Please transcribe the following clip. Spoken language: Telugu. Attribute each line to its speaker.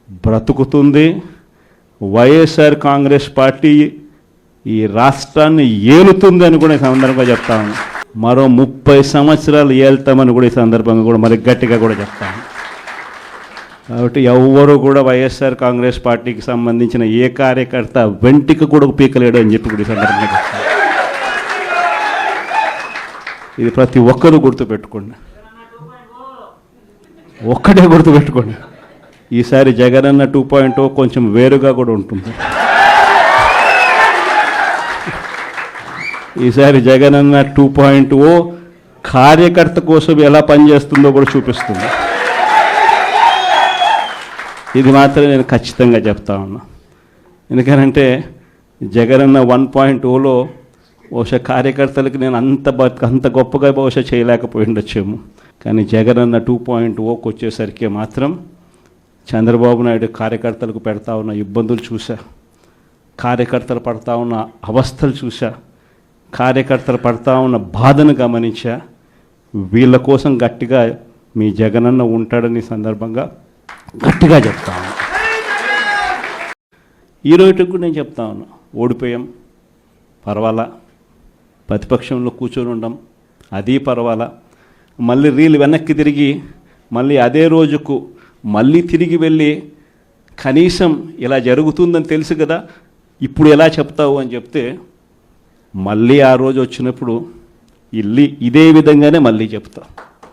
Speaker 1: బ్రతుకుతుంది. వైఎస్ఆర్ కాంగ్రెస్ పార్టీ ఈ రాష్ట్రాన్ని ఏలుతుందని కూడా ఈ సందర్భంగా చెప్తాను. మరో 30 సంవత్సరాలు ఏళ్తామని కూడా ఈ సందర్భంగా కూడా మరి గట్టిగా కూడా చెప్తాను. కాబట్టి ఎవ్వరూ కూడా వైఎస్ఆర్ కాంగ్రెస్ పార్టీకి సంబంధించిన ఏ కార్యకర్త వెంటికి కూడా పీకలేడు అని చెప్పి కూడా ఈ సందర్భంగా చెప్తాను. ఇది ప్రతి ఒక్కరూ గుర్తుపెట్టుకోండి, ఒక్కటే గుర్తుపెట్టుకోండి. ఈసారి జగనన్న 2.0 కొంచెం వేరుగా కూడా ఉంటుంది. ఈసారి జగనన్న 2.0 కార్యకర్త కోసం ఎలా పనిచేస్తుందో కూడా చూపిస్తుంది. ఇది మాత్రం నేను ఖచ్చితంగా చెప్తా ఉన్నా. ఎందుకనంటే జగనన్న 1.0లో బహుశా కార్యకర్తలకి నేను అంత గొప్పగా బహుశా చేయలేకపోయి ఉండొచ్చేమో. కానీ జగనన్న 2.0కి వచ్చేసరికి మాత్రం చంద్రబాబు నాయుడు కార్యకర్తలకు పెడతా ఉన్న ఇబ్బందులు చూసా, కార్యకర్తలు పడతా ఉన్న అవస్థలు చూసా, కార్యకర్తలు పడతా ఉన్న బాధను గమనించా. వీళ్ళ కోసం గట్టిగా మీ జగనన్న ఉంటాడని సందర్భంగా గట్టిగా చెప్తా ఉన్నా. ఈ రోజుకి కూడా నేను చెప్తా ఉన్నా, ఓడిపోయాం పర్వాలా, ప్రతిపక్షంలో కూర్చొని ఉండం అది పర్వాలా, మళ్ళీ రీలు వెనక్కి తిరిగి మళ్ళీ అదే రోజుకు మళ్ళీ తిరిగి వెళ్ళి కనీసం ఇలా జరుగుతుందని తెలుసు కదా ఇప్పుడు ఎలా చెప్తావు అని చెప్తే మళ్ళీ ఆ రోజు వచ్చినప్పుడు ఇదే విధంగానే మళ్ళీ చెప్తా.